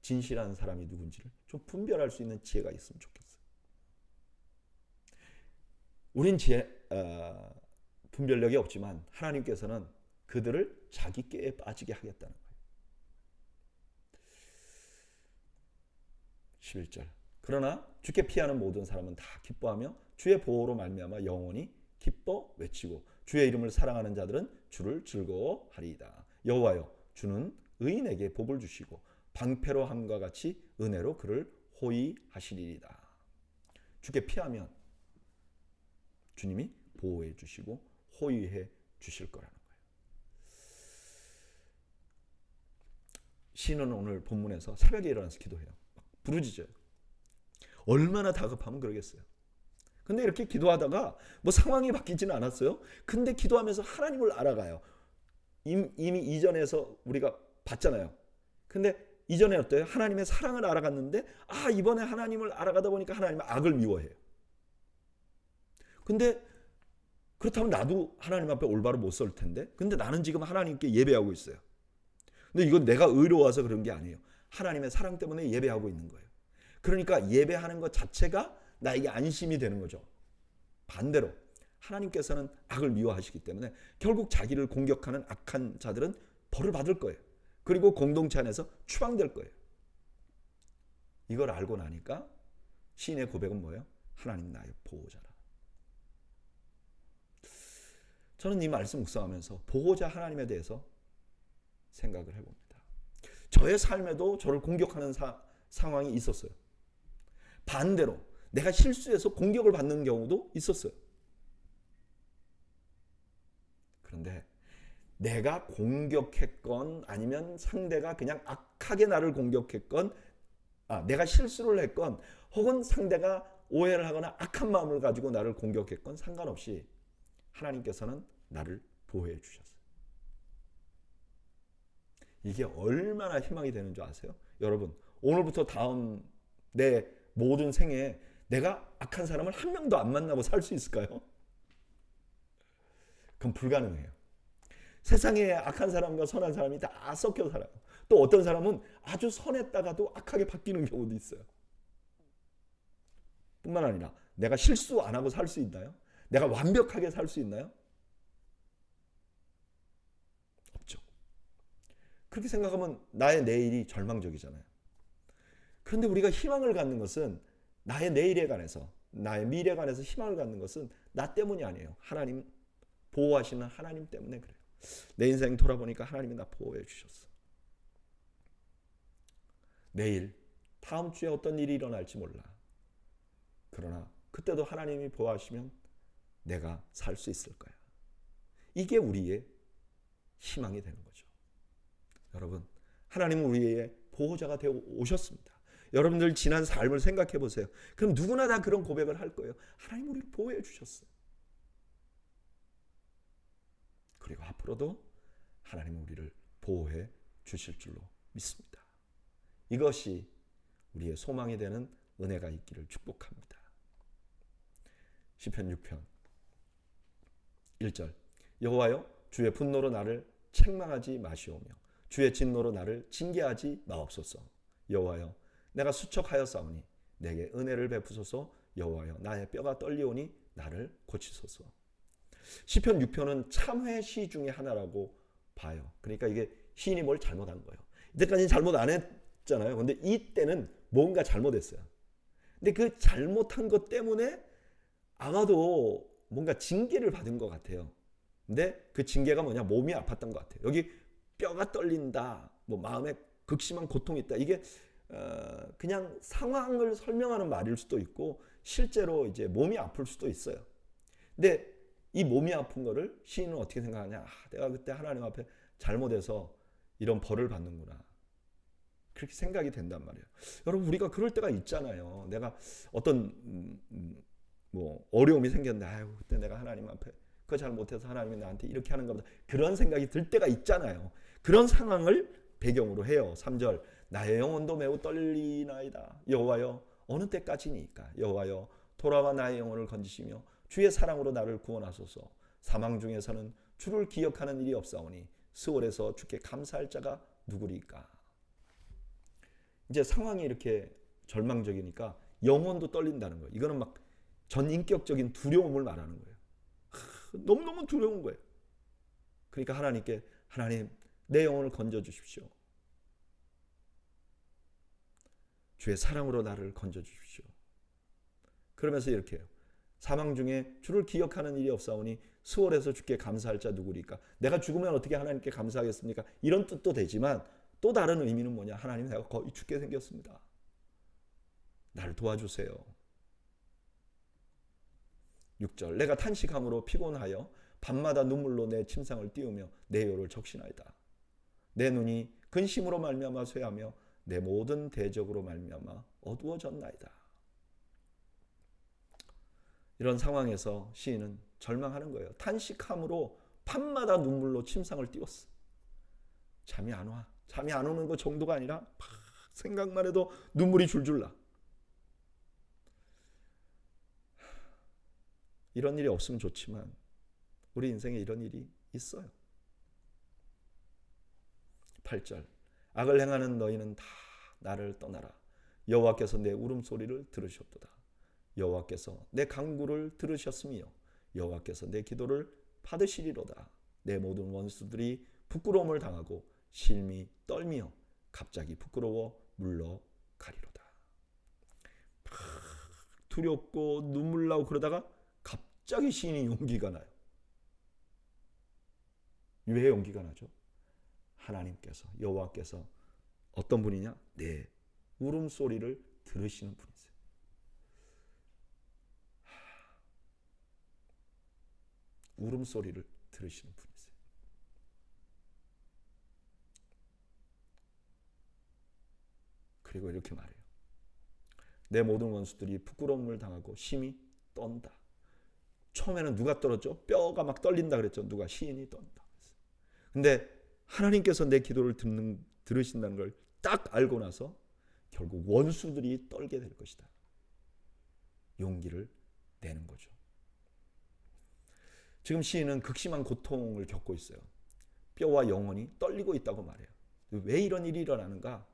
진실한 사람이 누군지를 좀 분별할 수 있는 지혜가 있으면 좋겠어요. 우린 분별력이 없지만 하나님께서는 그들을 자기 꾀에 빠지게 하겠다는 거예요. 11절, 그러나 주께 피하는 모든 사람은 다 기뻐하며 주의 보호로 말미암아 영원히 기뻐 외치고 주의 이름을 사랑하는 자들은 주를 즐거워하리이다. 여호와여, 주는 의인에게 복을 주시고 방패로 함과 같이 은혜로 그를 호위하시리이다. 주께 피하면 주님이 보호해 주시고 호위해 주실 거라는 거예요. 시인은 오늘 본문에서 새벽에 일어나서 기도해요. 부르짖어요. 얼마나 다급하면 그러겠어요. 근데 이렇게 기도하다가 뭐 상황이 바뀌지는 않았어요. 근데 기도하면서 하나님을 알아가요. 이미 이전에서 우리가 봤잖아요. 근데 이전에 어때요? 하나님의 사랑을 알아갔는데 이번에 하나님을 알아가다 보니까 하나님은 악을 미워해요. 근데 그렇다면 나도 하나님 앞에 올바로 못 설 텐데, 근데 나는 지금 하나님께 예배하고 있어요. 근데 이건 내가 의로워서 그런 게 아니에요. 하나님의 사랑 때문에 예배하고 있는 거예요. 그러니까 예배하는 것 자체가 나에게 안심이 되는 거죠. 반대로 하나님께서는 악을 미워하시기 때문에 결국 자기를 공격하는 악한 자들은 벌을 받을 거예요. 그리고 공동체 안에서 추방될 거예요. 이걸 알고 나니까 시인의 고백은 뭐예요? 하나님 나의 보호자라. 저는 이 말씀 묵상하면서 보호자 하나님에 대해서 생각을 해봅니다. 저의 삶에도 저를 공격하는 상황이 있었어요. 반대로 내가 실수해서 공격을 받는 경우도 있었어요. 그런데 내가 공격했건 아니면 상대가 그냥 악하게 나를 공격했건, 내가 실수를 했건 혹은 상대가 오해를 하거나 악한 마음을 가지고 나를 공격했건 상관없이 하나님께서는 나를 보호해 주셨어요. 이게 얼마나 희망이 되는 줄 아세요? 여러분, 오늘부터 다음 내 모든 생애에 내가 악한 사람을 한 명도 안 만나고 살 수 있을까요? 그건 불가능해요. 세상에 악한 사람과 선한 사람이 다 섞여 살아요. 또 어떤 사람은 아주 선했다가도 악하게 바뀌는 경우도 있어요. 뿐만 아니라 내가 실수 안 하고 살 수 있나요? 내가 완벽하게 살 수 있나요? 없죠. 그렇게 생각하면 나의 내일이 절망적이잖아요. 그런데 우리가 희망을 갖는 것은 나의 내일에 관해서, 나의 미래에 관해서 희망을 갖는 것은 나 때문이 아니에요. 하나님, 보호하시는 하나님 때문에 그래요. 내 인생 돌아보니까 하나님이 나 보호해 주셨어. 내일, 다음 주에 어떤 일이 일어날지 몰라. 그러나 그때도 하나님이 보호하시면 내가 살 수 있을 거야. 이게 우리의 희망이 되는 거죠. 여러분, 하나님은 우리의 보호자가 되어 오셨습니다. 여러분들 지난 삶을 생각해 보세요. 그럼 누구나 다 그런 고백을 할 거예요. 하나님 우리를 보호해 주셨어요. 그리고 앞으로도 하나님은 우리를 보호해 주실 줄로 믿습니다. 이것이 우리의 소망이 되는 은혜가 있기를 축복합니다. 시편 6편 1절, 여호와여, 주의 분노로 나를 책망하지 마시오며 주의 진노로 나를 징계하지 마옵소서. 여호와여, 내가 수척하였사오니 내게 은혜를 베푸소서. 여호와여 나의 뼈가 떨리오니 나를 고치소서. 시편 6편은 참회 시 중에 하나라고 봐요. 그러니까 이게 시인이 뭘 잘못한 거예요. 이때까지는 잘못 안 했잖아요. 근데 이때는 뭔가 잘못했어요. 근데 그 잘못한 것 때문에 아마도 뭔가 징계를 받은 것 같아요. 근데 그 징계가 뭐냐? 몸이 아팠던 것 같아요. 여기 뼈가 떨린다, 뭐 마음에 극심한 고통이 있다. 이게 그냥 상황을 설명하는 말일 수도 있고 실제로 이제 몸이 아플 수도 있어요. 근데 이 몸이 아픈 거를 시인은 어떻게 생각하냐? 내가 그때 하나님 앞에 잘못해서 이런 벌을 받는구나. 그렇게 생각이 된단 말이에요. 여러분 우리가 그럴 때가 있잖아요. 내가 어떤 뭐 어려움이 생겼는데 아유 그때 내가 하나님 앞에 그거 잘못해서 하나님이 나한테 이렇게 하는가 보다. 그런 생각이 들 때가 있잖아요. 그런 상황을 배경으로 해요. 3절 나의 영혼도 매우 떨리나이다. 여호와여 어느 때까지니까. 여호와여 돌아와 나의 영혼을 건지시며 주의 사랑으로 나를 구원하소서. 사망 중에서는 주를 기억하는 일이 없사오니 스월에서 주께 감사할 자가 누구리까. 이제 상황이 이렇게 절망적이니까 영혼도 떨린다는 거예요. 이거는 막 전인격적인 두려움을 말하는 거예요. 너무너무 두려운 거예요. 그러니까 하나님께 하나님 내 영혼을 건져주십시오. 주의 사랑으로 나를 건져주십시오. 그러면서 이렇게 해요. 사망 중에 주를 기억하는 일이 없사오니 수월해서 주께 감사할 자 누구리까. 내가 죽으면 어떻게 하나님께 감사하겠습니까? 이런 뜻도 되지만 또 다른 의미는 뭐냐. 하나님 내가 거의 죽게 생겼습니다. 나를 도와주세요. 6절 내가 탄식함으로 피곤하여 밤마다 눈물로 내 침상을 띄우며 내 혀를 적시나이다. 내 눈이 근심으로 말미암아 쇠하며 내 모든 대적으로 말미암아 어두워졌나이다. 이런 상황에서 시인은 절망하는 거예요. 탄식함으로 밤마다 눈물로 침상을 띄웠어. 잠이 안 와. 잠이 안 오는 것 정도가 아니라 생각만 해도 눈물이 줄줄 나. 이런 일이 없으면 좋지만 우리 인생에 이런 일이 있어요. 8절 악을 행하는 너희는 다 나를 떠나라. 여호와께서 내 울음소리를 들으셨도다. 여호와께서 내 간구를 들으셨으며 여호와께서 내 기도를 받으시리로다. 내 모든 원수들이 부끄러움을 당하고 실미 떨며 갑자기 부끄러워 물러가리로다. 두렵고 눈물 나고 그러다가 갑자기 시인이 용기가 나요. 왜 용기가 나죠? 하나님께서 여호와께서 어떤 분이냐? 내 울음소리를 들으시는 분이세요. 울음소리를 들으시는 분이세요. 그리고 이렇게 말해요. 내 모든 원수들이 부끄러움을 당하고 심히 떤다. 처음에는 누가 떨었죠? 뼈가 막 떨린다 그랬죠. 누가? 시인이 떤다. 근데 하나님께서 내 기도를 들으신다는 걸 딱 알고 나서 결국 원수들이 떨게 될 것이다. 용기를 내는 거죠. 지금 시인은 극심한 고통을 겪고 있어요. 뼈와 영혼이 떨리고 있다고 말해요. 왜 이런 일이 일어나는가?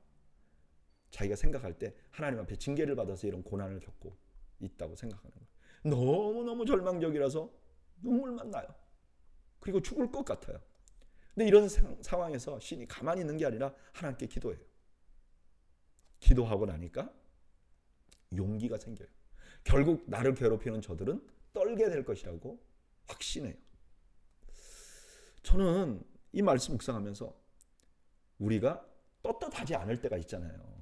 자기가 생각할 때 하나님 앞에 징계를 받아서 이런 고난을 겪고 있다고 생각하는 거예요. 너무너무 절망적이라서 눈물만 나요. 그리고 죽을 것 같아요. 근데 이런 상황에서 시인이 가만히 있는 게 아니라 하나님께 기도해요. 기도하고 나니까 용기가 생겨요. 결국 나를 괴롭히는 저들은 떨게 될 것이라고 확신해요. 저는 이 말씀 묵상하면서 우리가 떳떳하지 않을 때가 있잖아요.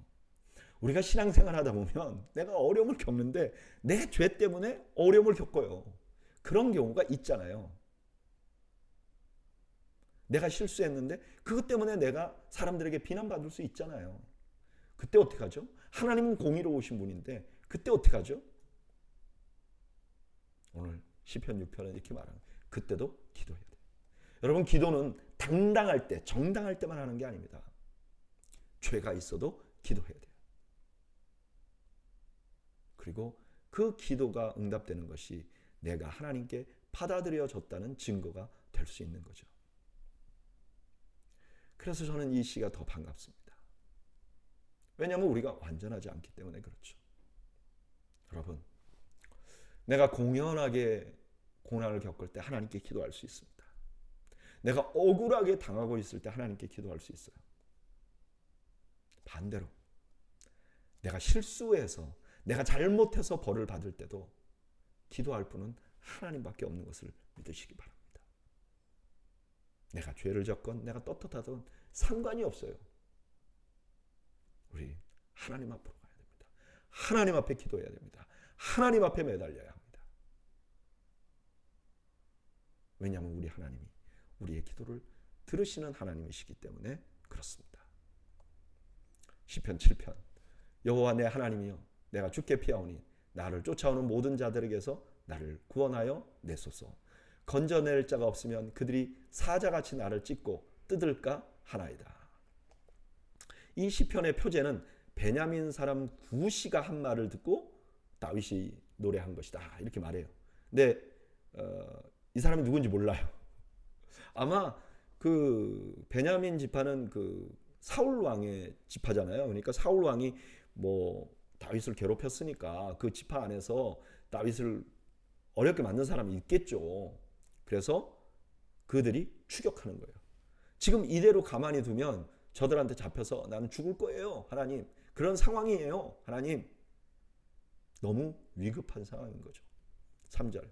우리가 신앙생활 하다 보면 내가 어려움을 겪는데 내 죄 때문에 어려움을 겪어요. 그런 경우가 있잖아요. 내가 실수했는데 그것 때문에 내가 사람들에게 비난받을 수 있잖아요. 그때 어떻게 하죠? 하나님은 공의로우신 분인데 그때 어떻게 하죠? 오늘 시편 6편은 이렇게 말하는 거예요. 그때도 기도해야 돼요. 여러분 기도는 당당할 때, 정당할 때만 하는 게 아닙니다. 죄가 있어도 기도해야 돼요. 그리고 그 기도가 응답되는 것이 내가 하나님께 받아들여졌다는 증거가 될 수 있는 거죠. 그래서 저는 이 시가 더 반갑습니다. 왜냐하면 우리가 완전하지 않기 때문에 그렇죠. 여러분, 내가 공연하게 고난을 겪을 때 하나님께 기도할 수 있습니다. 내가 억울하게 당하고 있을 때 하나님께 기도할 수 있어요. 반대로 내가 실수해서 내가 잘못해서 벌을 받을 때도 기도할 분은 하나님밖에 없는 것을 믿으시기 바랍니다. 내가 죄를 졌건 내가 떳떳하든 상관이 없어요. 우리 하나님 앞으로 가야 됩니다. 하나님 앞에 기도해야 됩니다. 하나님 앞에 매달려야 합니다. 왜냐하면 우리 하나님이 우리의 기도를 들으시는 하나님이시기 때문에 그렇습니다. 시편 7편 여호와 내 하나님이여 내가 주께 피하오니 나를 쫓아오는 모든 자들에게서 나를 구원하여 내소서. 건져낼 자가 없으면 그들이 사자같이 나를 찢고 뜯을까 하나이다. 이 시편의 표제는 베냐민 사람 구시가 한 말을 듣고 다윗이 노래한 것이다 이렇게 말해요. 근데 이 사람이 누군지 몰라요. 아마 그 베냐민 지파는 그 사울 왕의 지파잖아요. 그러니까 사울 왕이 뭐 다윗을 괴롭혔으니까 그 지파 안에서 다윗을 어렵게 만든 사람이 있겠죠. 그래서 그들이 추격하는 거예요. 지금 이대로 가만히 두면 저들한테 잡혀서 나는 죽을 거예요, 하나님. 그런 상황이에요, 하나님. 너무 위급한 상황인 거죠. 3절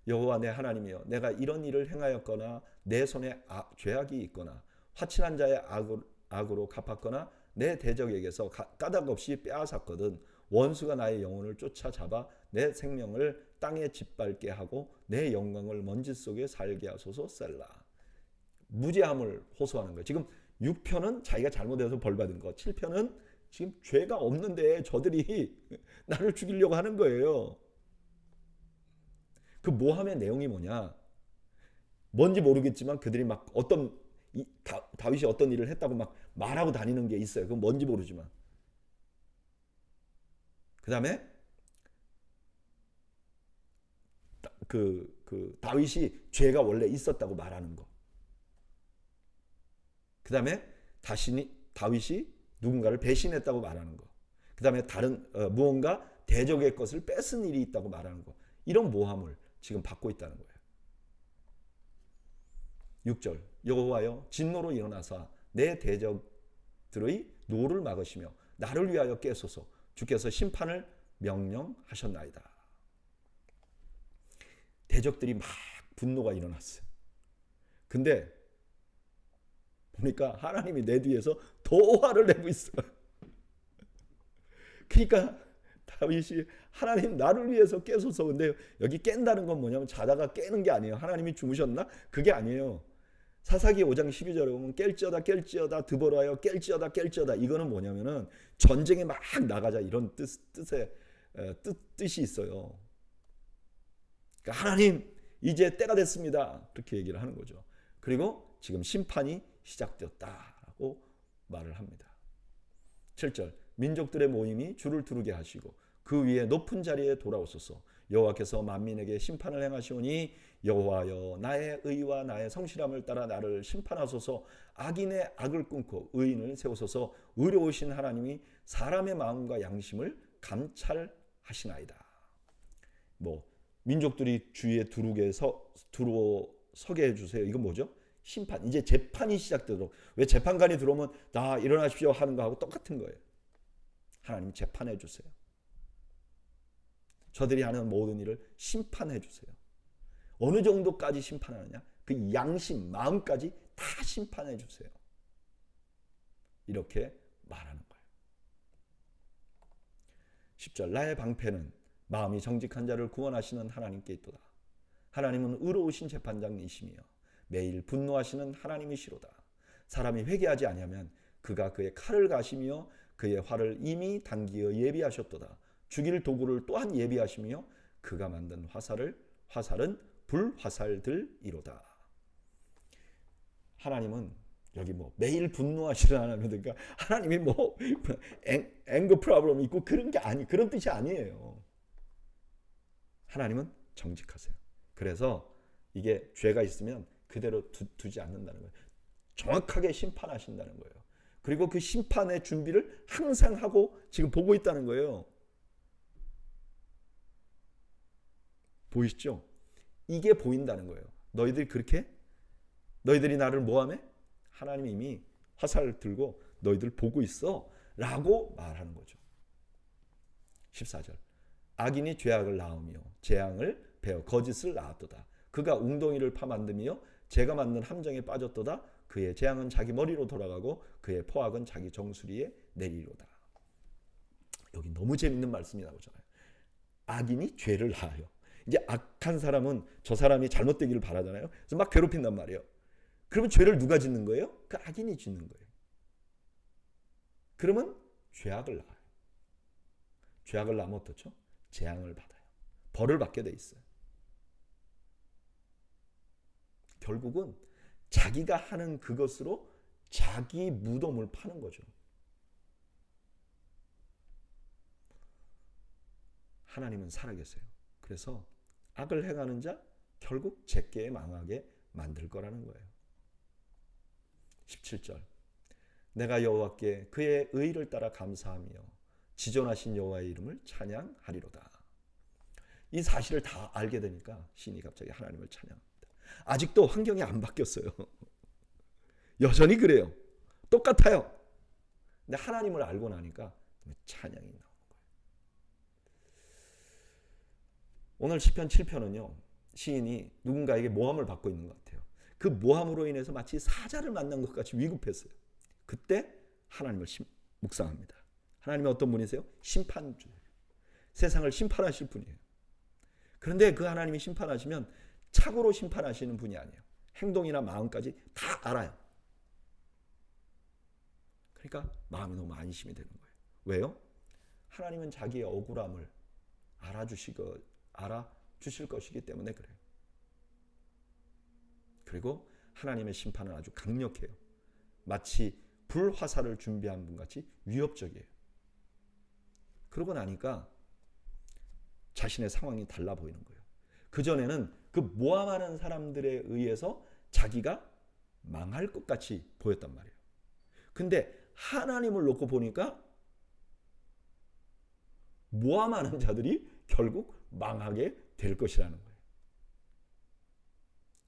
여호와 내 하나님이여 내가 이런 일을 행하였거나 내 손에 죄악이 있거나 화친한 자의 악으로 갚았거나 내 대적에게서 까닭 없이 빼앗았거든 원수가 나의 영혼을 쫓아잡아 내 생명을 땅에 짓밟게 하고 내 영광을 먼지 속에 살게 하소서. 셀라. 무죄함을 호소하는 거예요. 지금 6편은 자기가 잘못해서 벌받은 거, 7편은 지금 죄가 없는데 저들이 나를 죽이려고 하는 거예요. 그 모함의 내용이 뭐냐? 뭔지 모르겠지만 그들이 막 다윗이 어떤 일을 했다고 막 말하고 다니는 게 있어요. 그건 뭔지 모르지만. 그 다음에 그 다윗이 죄가 원래 있었다고 말하는 거. 그 다음에 다윗이 누군가를 배신했다고 말하는 거. 그 다음에 다른 무언가 대적의 것을 뺏은 일이 있다고 말하는 거. 이런 모함을 지금 받고 있다는 거예요. 6절 여호와여 진노로 일어나사 내 대적들의 노를 막으시며 나를 위하여 깨소서. 주께서 심판을 명령하셨나이다. 대적들이 막 분노가 일어났어요. 근데 보니까 하나님이 내 뒤에서 더 화를 내고 있어요. 그러니까 다윗이 하나님 나를 위해서 깨소서. 근데 여기 깬다는 건 뭐냐면 자다가 깨는 게 아니에요. 하나님이 주무셨나? 그게 아니에요. 사사기 5장 12절에 보면 깰지어다 드보라여 깰지어다. 이거는 뭐냐면은 전쟁에 막 나가자 이런 뜻이 있어요. 그러니까 하나님 이제 때가 됐습니다. 그렇게 얘기를 하는 거죠. 그리고 지금 심판이 시작되었다라고 말을 합니다. 7절 민족들의 모임이 주를 두르게 하시고 그 위에 높은 자리에 돌아오소서. 여호와께서 만민에게 심판을 행하시오니 여호와여 나의 의와 나의 성실함을 따라 나를 심판하소서. 악인의 악을 끊고 의인을 세우소서. 의로우신 하나님이 사람의 마음과 양심을 감찰하시나이다. 뭐 민족들이 주위에 서게 해주세요. 이건 뭐죠? 심판. 이제 재판이 시작되도록. 왜 재판관이 들어오면 다 일어나십시오 하는 거하고 똑같은 거예요. 하나님 재판해 주세요. 저들이 하는 모든 일을 심판해 주세요. 어느 정도까지 심판하느냐? 그 양심, 마음까지 다 심판해 주세요. 이렇게 말하는 거예요. 10절 나의 방패는 마음이 정직한 자를 구원하시는 하나님께 있도다. 하나님은 의로우신 재판장이시며 매일 분노하시는 하나님이시로다. 사람이 회개하지 아니하면 그가 그의 칼을 가시며 그의 활을 이미 당기어 예비하셨도다. 죽일 도구를 또한 예비하시며 그가 만든 화살은 불화살들이로다. 하나님은 여기 뭐 매일 분노하시는 하나님, 그러니까 하나님이 뭐 앵거 프로블럼 있고 그런 뜻이 아니에요. 하나님은 정직하세요. 그래서 이게 죄가 있으면 그대로 두지 않는다는 거예요. 정확하게 심판하신다는 거예요. 그리고 그 심판의 준비를 항상 하고 지금 보고 있다는 거예요. 보이시죠? 이게 보인다는 거예요. 너희들이 나를 뭐하매? 하나님이 이미 화살을 들고 너희들 보고 있어 라고 말하는 거죠. 14절 악인이 죄악을 낳으며 재앙을 베어 거짓을 낳았도다. 그가 웅덩이를 파 만들며 재가 만든 함정에 빠졌도다. 그의 재앙은 자기 머리로 돌아가고 그의 포악은 자기 정수리에 내리로다. 여기 너무 재밌는 말씀이 나오잖아요. 악인이 죄를 낳아요. 이제 악한 사람은 저 사람이 잘못되기를 바라잖아요. 그래서 막 괴롭힌단 말이에요. 그러면 죄를 누가 짓는 거예요? 그 악인이 짓는 거예요. 그러면 죄악을 낳아요. 죄악을 낳으면 어떻죠? 재앙을 받아요. 벌을 받게 돼 있어요. 결국은 자기가 하는 그것으로 자기 무덤을 파는 거죠. 하나님은 살아계세요. 그래서 악을 행하는 자 결국 제게 망하게 만들 거라는 거예요. 17절 내가 여호와께 그의 의를 따라 감사하며 지존하신 여호와의 이름을 찬양하리로다. 이 사실을 다 알게 되니까 시인이 갑자기 하나님을 찬양합니다. 아직도 환경이 안 바뀌었어요. 여전히 그래요. 똑같아요. 근데 하나님을 알고 나니까 찬양이 나오는 거예요. 오늘 시편 7편은요. 시인이 누군가에게 모함을 받고 있는 것 같아요. 그 모함으로 인해서 마치 사자를 만난 것 같이 위급했어요. 그때 하나님을 묵상합니다. 하나님이 어떤 분이세요? 심판주예요. 세상을 심판하실 분이에요. 그런데 그 하나님이 심판하시면 착오로 심판하시는 분이 아니에요. 행동이나 마음까지 다 알아요. 그러니까 마음이 너무 안심이 되는 거예요. 왜요? 하나님은 자기의 억울함을 알아주실 것이기 때문에 그래요. 그리고 하나님의 심판은 아주 강력해요. 마치 불화살을 준비한 분 같이 위협적이에요. 그러고 나니까 자신의 상황이 달라 보이는 거예요. 그전에는 그 모함하는 사람들에 의해서 자기가 망할 것 같이 보였단 말이에요. 근데 하나님을 놓고 보니까 모함하는 자들이 결국 망하게 될 것이라는 거예요.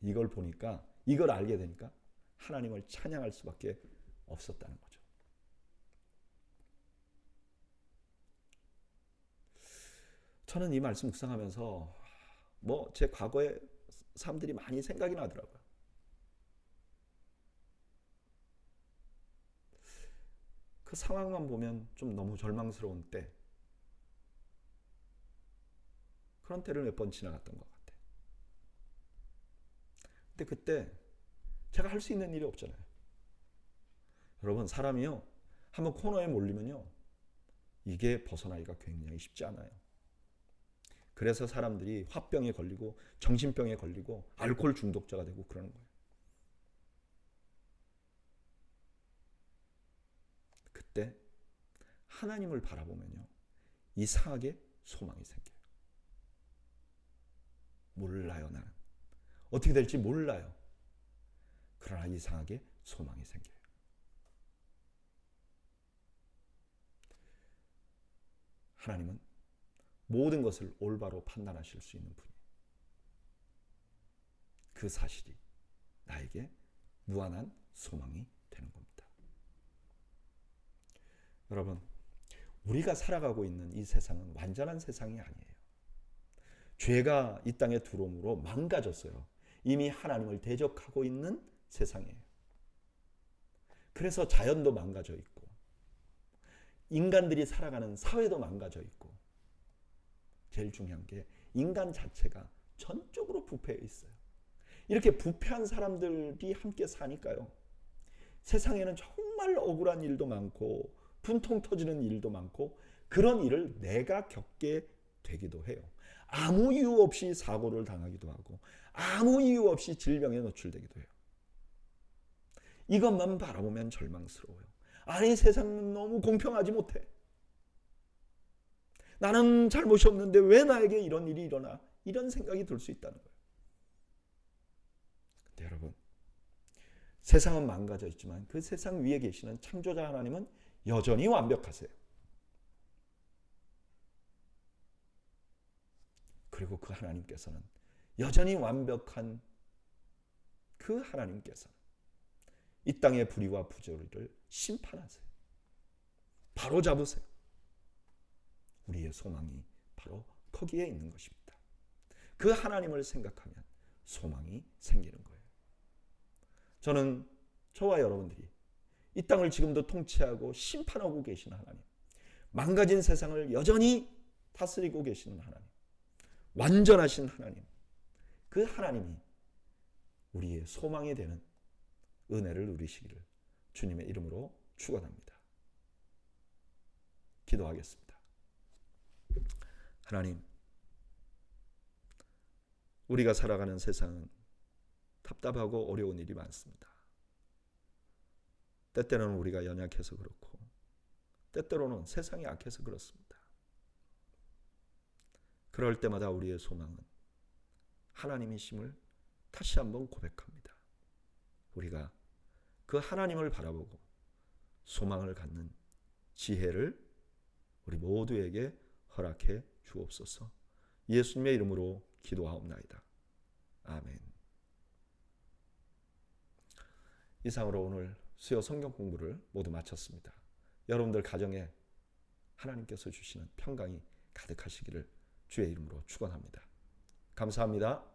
이걸 보니까, 이걸 알게 되니까 하나님을 찬양할 수밖에 없었다는 거죠. 저는 이 말씀 묵상하면서 제 과거의 사람들이 많이 생각이 나더라고요. 그 상황만 보면 좀 너무 절망스러운 때, 그런 때를 몇 번 지나갔던 것 같아요. 근데 그때 제가 할 수 있는 일이 없잖아요. 여러분, 사람이요, 한번 코너에 몰리면요, 이게 벗어나기가 굉장히 쉽지 않아요. 그래서 사람들이 화병에 걸리고 정신병에 걸리고 알코올 중독자가 되고 그러는 거예요. 그때 하나님을 바라보면요, 이상하게 소망이 생겨요. 몰라요, 나는. 어떻게 될지 몰라요. 그러나 이상하게 소망이 생겨요. 하나님은 모든 것을 올바로 판단하실 수 있는 분이에요. 그 사실이 나에게 무한한 소망이 되는 겁니다. 여러분, 우리가 살아가고 있는 이 세상은 완전한 세상이 아니에요. 죄가 이 땅에 들어옴으로 망가졌어요. 이미 하나님을 대적하고 있는 세상이에요. 그래서 자연도 망가져 있고 인간들이 살아가는 사회도 망가져 있고, 제일 중요한 게 인간 자체가 전적으로 부패해 있어요. 이렇게 부패한 사람들이 함께 사니까요, 세상에는 정말 억울한 일도 많고 분통 터지는 일도 많고 그런 일을 내가 겪게 되기도 해요. 아무 이유 없이 사고를 당하기도 하고 아무 이유 없이 질병에 노출되기도 해요. 이것만 바라보면 절망스러워요. 아니, 세상은 너무 공평하지 못해. 나는 잘못이 없는데 왜 나에게 이런 일이 일어나? 이런 생각이 들 수 있다는 거예요. 근데 여러분, 세상은 망가져 있지만 그 세상 위에 계시는 창조자 하나님은 여전히 완벽하세요. 그리고 그 하나님께서는 여전히 완벽한 그 하나님께서는 이 땅의 불의와 부조리를 심판하세요. 바로 잡으세요. 우리의 소망이 바로 거기에 있는 것입니다. 그 하나님을 생각하면 소망이 생기는 거예요. 저는 저와 여러분들이 이 땅을 지금도 통치하고 심판하고 계시는 하나님, 망가진 세상을 여전히 다스리고 계시는 하나님, 완전하신 하나님, 그 하나님이 우리의 소망이 되는 은혜를 누리시기를 주님의 이름으로 축원합니다. 기도하겠습니다. 하나님, 우리가 살아가는 세상은 답답하고 어려운 일이 많습니다. 때때로는 우리가 연약해서 그렇고 때때로는 세상이 악해서 그렇습니다. 그럴 때마다 우리의 소망은 하나님이심을 다시 한번 고백합니다. 우리가 그 하나님을 바라보고 소망을 갖는 지혜를 우리 모두에게 허락해 주옵소서. 예수님의 이름으로 기도하옵나이다. 아멘. 이상으로 오늘 수요 성경 공부를 모두 마쳤습니다. 여러분들 가정에 하나님께서 주시는 평강이 가득하시기를 주의 이름으로 축원합니다. 감사합니다.